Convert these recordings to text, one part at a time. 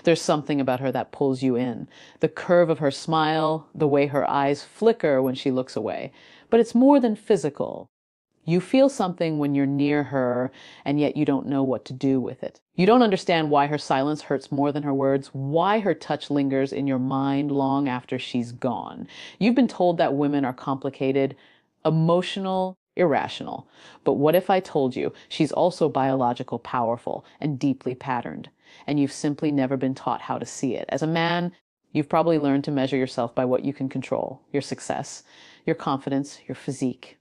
There's something about her that pulls you in. The curve of her smile, the way her eyes flicker when she looks away. But it's more than physical. You feel something when you're near her, and yet you don't know what to do with it. You don't understand why her silence hurts more than her words, why her touch lingers in your mind long after she's gone. You've been told that women are complicated, emotional, irrational. But what if I told you she's also biological, powerful, and deeply patterned, and you've simply never been taught how to see it? As a man, you've probably learned to measure yourself by what you can control, your success, your confidence, your physique.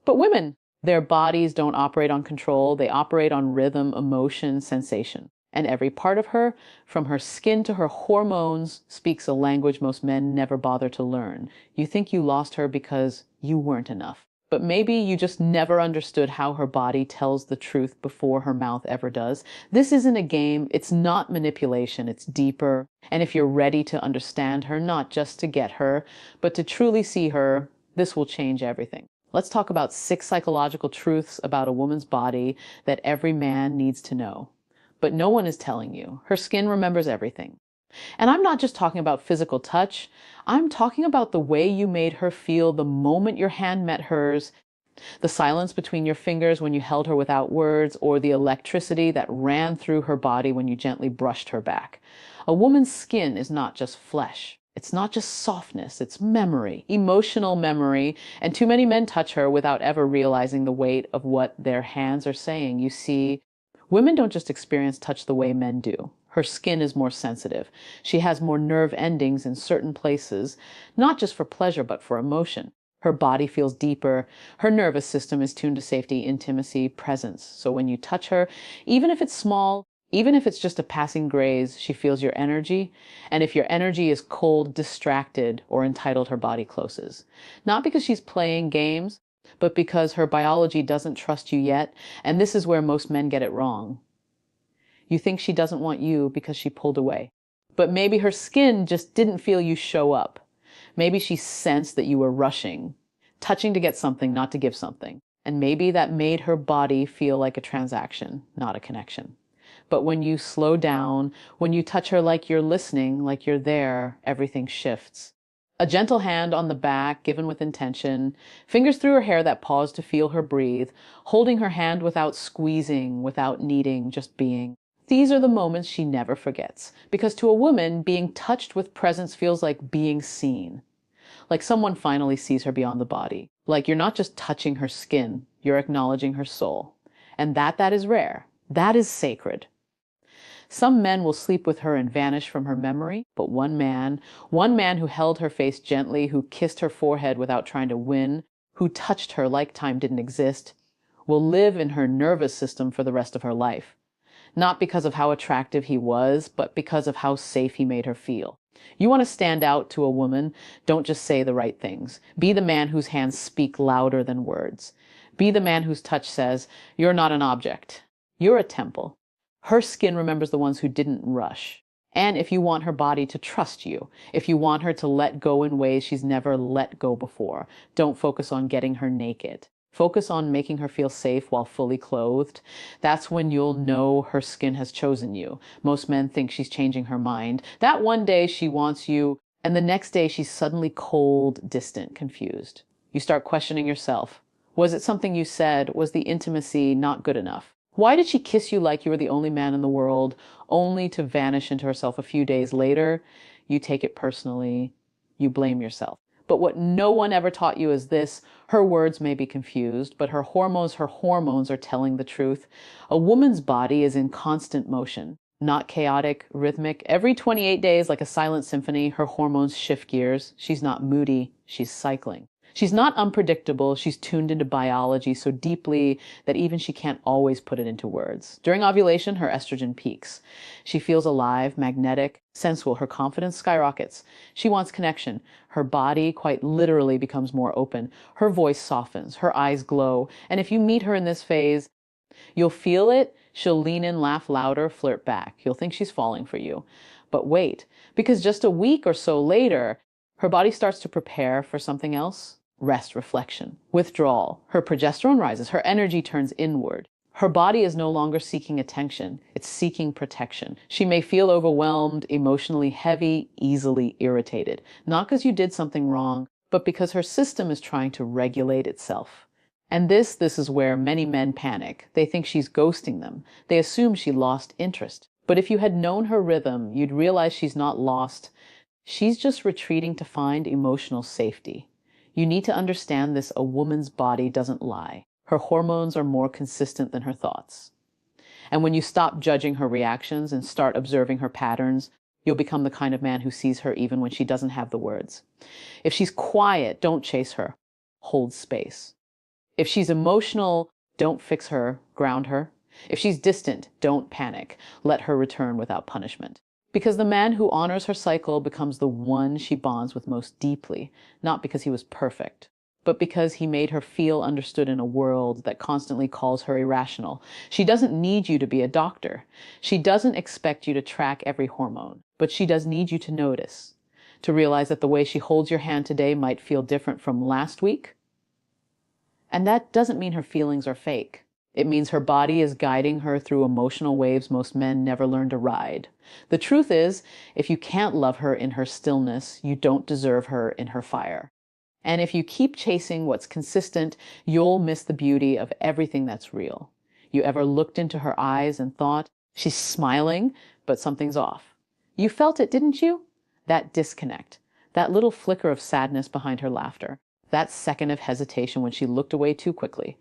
But women, their bodies don't operate on control. They operate on rhythm, emotion, sensation. And every part of her, from her skin to her hormones, speaks a language most men never bother to learn. You think you lost her because you weren't enough. But maybe you just never understood how her body tells the truth before her mouth ever does. This isn't a game. It's not manipulation. It's deeper. And if you're ready to understand her, not just to get her, but to truly see her, this will change everything. Let's talk about 6 psychological truths about a woman's body that every man needs to know. But no one is telling you. Her skin remembers everything. And I'm not just talking about physical touch. I'm talking about the way you made her feel the moment your hand met hers, the silence between your fingers when you held her without words, or the electricity that ran through her body when you gently brushed her back. A woman's skin is not just flesh. It's not just softness, it's memory, emotional memory, and too many men touch her without ever realizing the weight of what their hands are saying. You see, women don't just experience touch the way men do. Her skin is more sensitive. She has more nerve endings in certain places, not just for pleasure, but for emotion. Her body feels deeper. Her nervous system is tuned to safety, intimacy, presence. So when you touch her, even if it's small, even if it's just a passing graze, she feels your energy. And if your energy is cold, distracted, or entitled, her body closes. Not because she's playing games, but because her biology doesn't trust you yet. And this is where most men get it wrong. You think she doesn't want you because she pulled away. But maybe her skin just didn't feel you show up. Maybe she sensed that you were rushing, touching to get something, not to give something. And maybe that made her body feel like a transaction, not a connection. But when you slow down, when you touch her like you're listening, like you're there, everything shifts. A gentle hand on the back, given with intention, fingers through her hair that pause to feel her breathe, holding her hand without squeezing, without needing, just being. These are the moments she never forgets. Because to a woman, being touched with presence feels like being seen. Like someone finally sees her beyond the body. Like you're not just touching her skin, you're acknowledging her soul. And that is rare. That is sacred. Some men will sleep with her and vanish from her memory, but one man who held her face gently, who kissed her forehead without trying to win, who touched her like time didn't exist, will live in her nervous system for the rest of her life. Not because of how attractive he was, but because of how safe he made her feel. You want to stand out to a woman, don't just say the right things. Be the man whose hands speak louder than words. Be the man whose touch says, "You're not an object. You're a temple." Her skin remembers the ones who didn't rush. And if you want her body to trust you, if you want her to let go in ways she's never let go before, don't focus on getting her naked. Focus on making her feel safe while fully clothed. That's when you'll know her skin has chosen you. Most men think she's changing her mind. That one day she wants you, and the next day she's suddenly cold, distant, confused. You start questioning yourself. Was it something you said? Was the intimacy not good enough? Why did she kiss you like you were the only man in the world, only to vanish into herself a few days later? You take it personally. You blame yourself. But what no one ever taught you is this: her words may be confused, but her hormones are telling the truth. A woman's body is in constant motion, not chaotic, rhythmic. Every 28 days, like a silent symphony, her hormones shift gears. She's not moody, she's cycling. She's not unpredictable. She's tuned into biology so deeply that even she can't always put it into words. During ovulation, her estrogen peaks. She feels alive, magnetic, sensual. Her confidence skyrockets. She wants connection. Her body quite literally becomes more open. Her voice softens. Her eyes glow. And if you meet her in this phase, you'll feel it. She'll lean in, laugh louder, flirt back. You'll think she's falling for you. But wait, because just a week or so later, her body starts to prepare for something else. Rest, reflection, withdrawal. Her progesterone rises. Her energy turns inward. Her body is no longer seeking attention, it's seeking protection. She may feel overwhelmed, emotionally heavy, easily irritated, not because you did something wrong, but because her system is trying to regulate itself. And this is where many men panic. They think she's ghosting them. They assume she lost interest. But if you had known her rhythm, you'd realize she's not lost. She's just retreating to find emotional safety. You need to understand this: a woman's body doesn't lie. Her hormones are more consistent than her thoughts. And when you stop judging her reactions and start observing her patterns, you'll become the kind of man who sees her even when she doesn't have the words. If she's quiet, don't chase her. Hold space. If she's emotional, don't fix her, ground her. If she's distant, don't panic. Let her return without punishment. Because the man who honors her cycle becomes the one she bonds with most deeply, not because he was perfect, but because he made her feel understood in a world that constantly calls her irrational. She doesn't need you to be a doctor. She doesn't expect you to track every hormone, but she does need you to notice, to realize that the way she holds your hand today might feel different from last week. And that doesn't mean her feelings are fake. It means her body is guiding her through emotional waves most men never learn to ride. The truth is, if you can't love her in her stillness, you don't deserve her in her fire. And if you keep chasing what's consistent, you'll miss the beauty of everything that's real. You ever looked into her eyes and thought, she's smiling, but something's off? You felt it, didn't you? That disconnect, that little flicker of sadness behind her laughter, that second of hesitation when she looked away too quickly.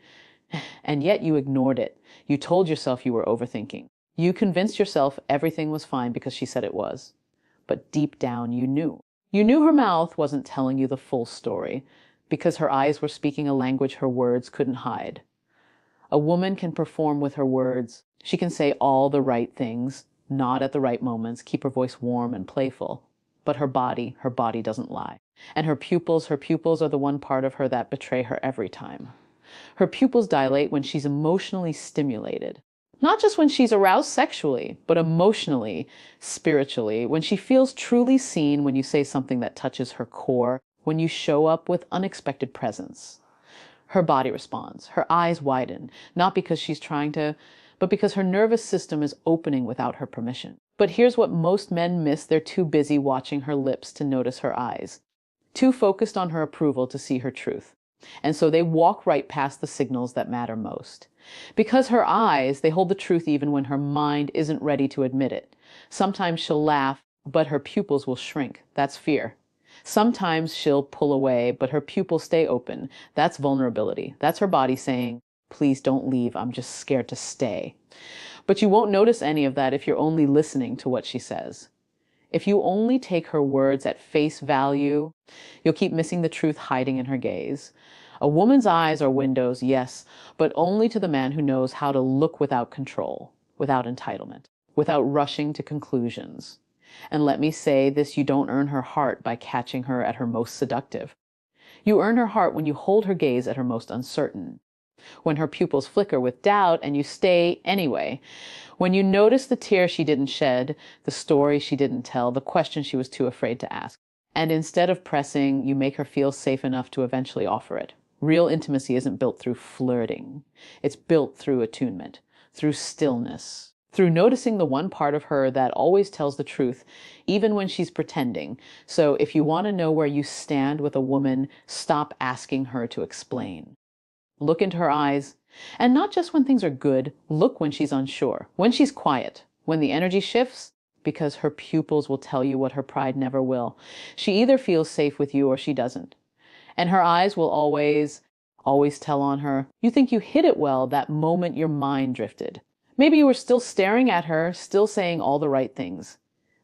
And yet you ignored it. You told yourself you were overthinking. You convinced yourself everything was fine because she said it was. But deep down, you knew. You knew her mouth wasn't telling you the full story because her eyes were speaking a language her words couldn't hide. A woman can perform with her words. She can say all the right things, nod at the right moments, keep her voice warm and playful. But her body doesn't lie. And her pupils are the one part of her that betray her every time. Her pupils dilate when she's emotionally stimulated. Not just when she's aroused sexually, but emotionally, spiritually, when she feels truly seen, when you say something that touches her core, when you show up with unexpected presence. Her body responds. Her eyes widen, not because she's trying to, but because her nervous system is opening without her permission. But here's what most men miss. They're too busy watching her lips to notice her eyes. Too focused on her approval to see her truth. And so they walk right past the signals that matter most. Because her eyes, they hold the truth even when her mind isn't ready to admit it. Sometimes she'll laugh, but her pupils will shrink. That's fear. Sometimes she'll pull away, but her pupils stay open. That's vulnerability. That's her body saying, please don't leave. I'm just scared to stay. But you won't notice any of that if you're only listening to what she says. If you only take her words at face value, you'll keep missing the truth hiding in her gaze. A woman's eyes are windows, yes, but only to the man who knows how to look without control, without entitlement, without rushing to conclusions. And let me say this, you don't earn her heart by catching her at her most seductive. You earn her heart when you hold her gaze at her most uncertain, when her pupils flicker with doubt and you stay anyway, when you notice the tear she didn't shed, the story she didn't tell, the question she was too afraid to ask. And instead of pressing, you make her feel safe enough to eventually offer it. Real intimacy isn't built through flirting. It's built through attunement, through stillness, through noticing the one part of her that always tells the truth, even when she's pretending. So if you want to know where you stand with a woman, stop asking her to explain. Look into her eyes, and not just when things are good. Look when she's unsure, when she's quiet, when the energy shifts, because her pupils will tell you what her pride never will. She either feels safe with you or she doesn't. And her eyes will always tell on her. You think you hid it well that moment your mind drifted. Maybe you were still staring at her, still saying all the right things.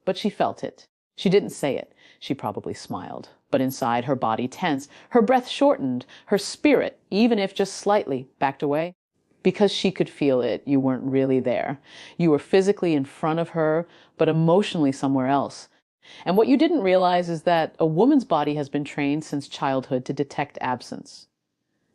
But she felt it. She didn't say it. She probably smiled. But inside, her body tensed, her breath shortened, her spirit, even if just slightly, backed away. Because she could feel it, you weren't really there. You were physically in front of her, but emotionally somewhere else. And what you didn't realize is that a woman's body has been trained since childhood to detect absence.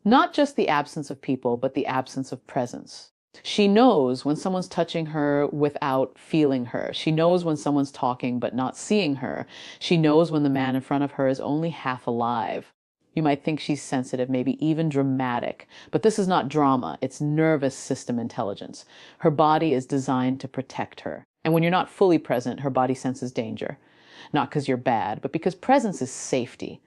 Not just the absence of people, but the absence of presence. She knows when someone's touching her without feeling her. She knows when someone's talking but not seeing her. She knows when the man in front of her is only half alive. You might think she's sensitive, maybe even dramatic. But this is not drama, it's nervous system intelligence. Her body is designed to protect her. And when you're not fully present, her body senses danger. Not because you're bad, but because presence is safety.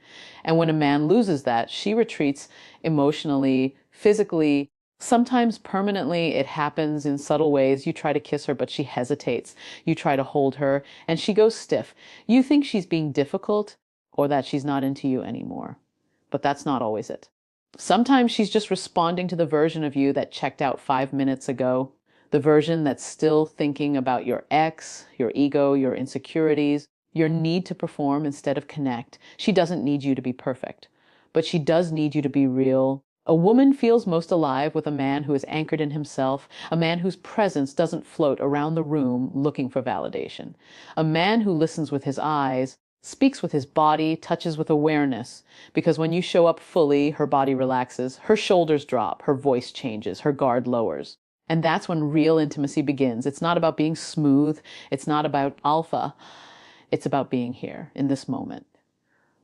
And when a man loses that, she retreats emotionally, physically, sometimes permanently. It happens in subtle ways. You try to kiss her, but she hesitates. You try to hold her, and she goes stiff. You think she's being difficult or that she's not into you anymore. But that's not always it. Sometimes she's just responding to the version of you that checked out 5 minutes ago, the version that's still thinking about your ex, your ego, your insecurities, your need to perform instead of connect. She doesn't need you to be perfect, but she does need you to be real. A woman feels most alive with a man who is anchored in himself, a man whose presence doesn't float around the room looking for validation, a man who listens with his eyes, speaks with his body, touches with awareness, because when you show up fully, her body relaxes, her shoulders drop, her voice changes, her guard lowers. And that's when real intimacy begins. It's not about being smooth. It's not about alpha. It's about being here in this moment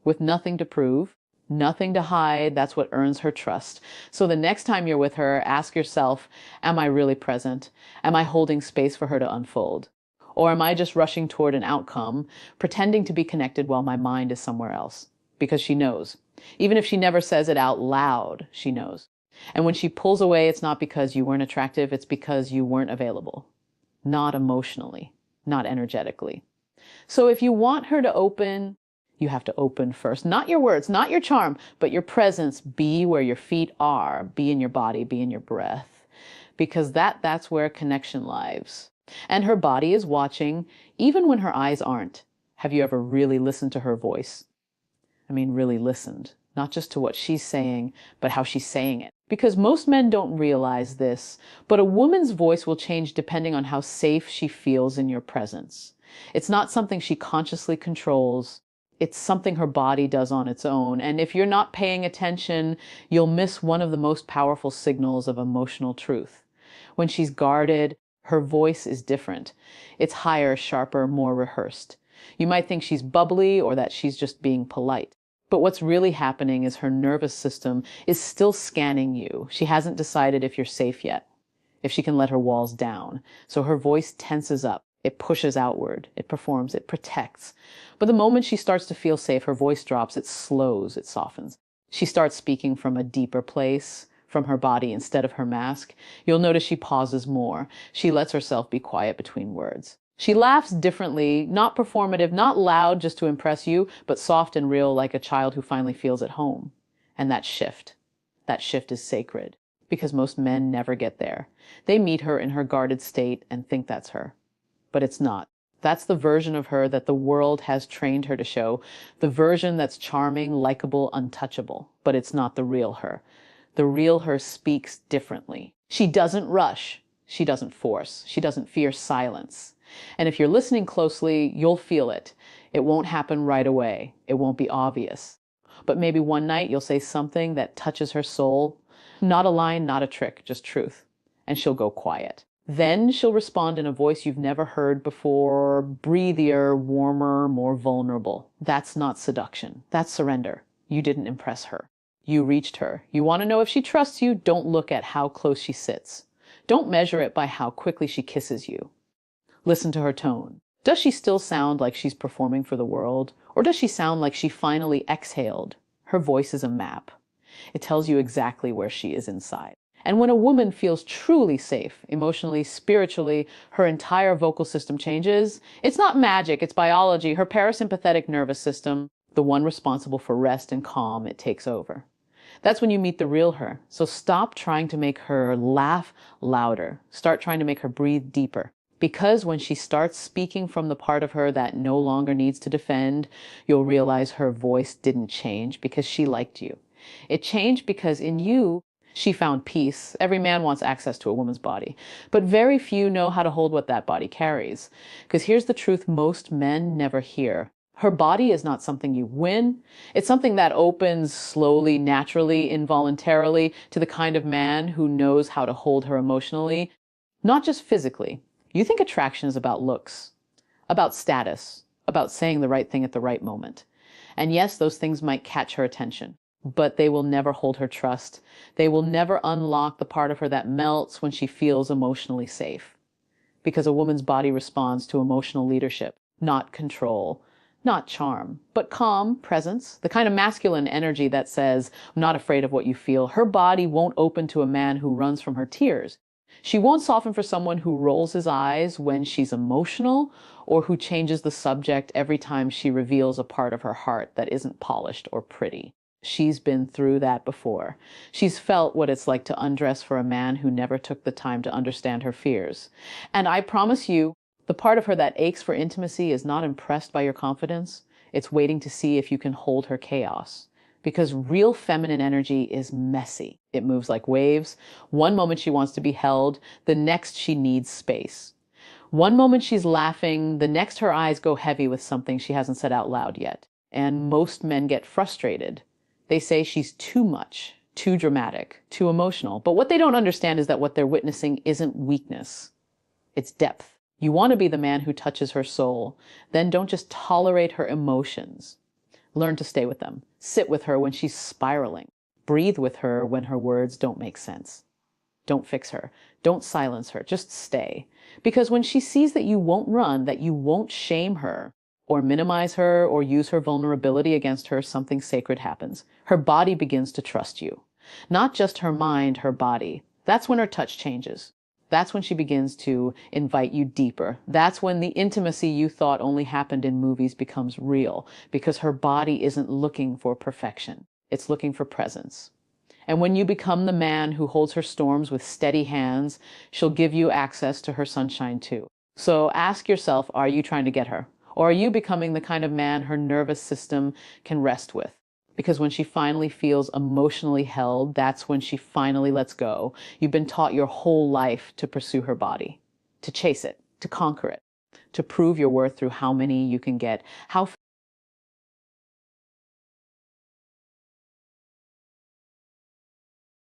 with nothing to prove, nothing to hide. That's what earns her trust. So the next time you're with her, ask yourself, am I really present? Am I holding space for her to unfold? Or am I just rushing toward an outcome, pretending to be connected while my mind is somewhere else? Because she knows. Even if she never says it out loud, she knows. And when she pulls away, it's not because you weren't attractive, it's because you weren't available. Not emotionally, not energetically. So if you want her to open, you have to open first. Not your words, not your charm, but your presence. Be where your feet are. Be in your body, be in your breath. Because that's where connection lives. And her body is watching, even when her eyes aren't. Have you ever really listened to her voice? I mean, really listened. Not just to what she's saying, but how she's saying it. Because most men don't realize this, but a woman's voice will change depending on how safe she feels in your presence. It's not something she consciously controls. It's something her body does on its own. And if you're not paying attention, you'll miss one of the most powerful signals of emotional truth. When she's guarded, her voice is different. It's higher, sharper, more rehearsed. You might think she's bubbly or that she's just being polite. But what's really happening is her nervous system is still scanning you. She hasn't decided if you're safe yet, if she can let her walls down. So her voice tenses up. It pushes outward, it performs, it protects. But the moment she starts to feel safe, her voice drops, it slows, it softens. She starts speaking from a deeper place, from her body instead of her mask. You'll notice she pauses more. She lets herself be quiet between words. She laughs differently, not performative, not loud just to impress you, but soft and real like a child who finally feels at home. And that shift is sacred, because most men never get there. They meet her in her guarded state and think that's her. But it's not. That's the version of her that the world has trained her to show, the version that's charming, likable, untouchable. But it's not the real her. The real her speaks differently. She doesn't rush. She doesn't force. She doesn't fear silence. And if you're listening closely, you'll feel it. It won't happen right away. It won't be obvious. But maybe one night you'll say something that touches her soul. Not a line, not a trick, just truth. And she'll go quiet. Then she'll respond in a voice you've never heard before, breathier, warmer, more vulnerable. That's not seduction. That's surrender. You didn't impress her. You reached her. You want to know if she trusts you? Don't look at how close she sits. Don't measure it by how quickly she kisses you. Listen to her tone. Does she still sound like she's performing for the world? Or does she sound like she finally exhaled? Her voice is a map. It tells you exactly where she is inside. And when a woman feels truly safe, emotionally, spiritually, her entire vocal system changes. It's not magic, it's biology. Her parasympathetic nervous system, the one responsible for rest and calm, it takes over. That's when you meet the real her. So stop trying to make her laugh louder. Start trying to make her breathe deeper. Because when she starts speaking from the part of her that no longer needs to defend, you'll realize her voice didn't change because she liked you. It changed because in you, she found peace. Every man wants access to a woman's body, but very few know how to hold what that body carries. Because here's the truth most men never hear. Her body is not something you win. It's something that opens slowly, naturally, involuntarily to the kind of man who knows how to hold her emotionally, not just physically. You think attraction is about looks, about status, about saying the right thing at the right moment. And yes, those things might catch her attention. but they will never hold her trust. They will never unlock the part of her that melts when she feels emotionally safe. Because a woman's body responds to emotional leadership, not control, not charm, but calm, presence, the kind of masculine energy that says, I'm not afraid of what you feel. Her body won't open to a man who runs from her tears. She won't soften for someone who rolls his eyes when she's emotional or who changes the subject every time she reveals a part of her heart that isn't polished or pretty. She's been through that before. She's felt what it's like to undress for a man who never took the time to understand her fears. And I promise you, the part of her that aches for intimacy is not impressed by your confidence. It's waiting to see if you can hold her chaos. Because real feminine energy is messy. It moves like waves. One moment she wants to be held, the next she needs space. One moment she's laughing, the next her eyes go heavy with something she hasn't said out loud yet. And most men get frustrated. They say she's too much, too dramatic, too emotional. But what they don't understand is that what they're witnessing isn't weakness. It's depth. You want to be the man who touches her soul. Then don't just tolerate her emotions. Learn to stay with them. Sit with her when she's spiraling. Breathe with her when her words don't make sense. Don't fix her. Don't silence her. Just stay. Because when she sees that you won't run, that you won't shame her, or minimize her, or use her vulnerability against her, something sacred happens. Her body begins to trust you. Not just her mind, her body. That's when her touch changes. That's when she begins to invite you deeper. That's when the intimacy you thought only happened in movies becomes real, because her body isn't looking for perfection. It's looking for presence. And when you become the man who holds her storms with steady hands, she'll give you access to her sunshine too. So ask yourself, are you trying to get her? Or are you becoming the kind of man her nervous system can rest with? Because when she finally feels emotionally held, that's when she finally lets go. You've been taught your whole life to pursue her body, to chase it, to conquer it, to prove your worth through how many you can get, how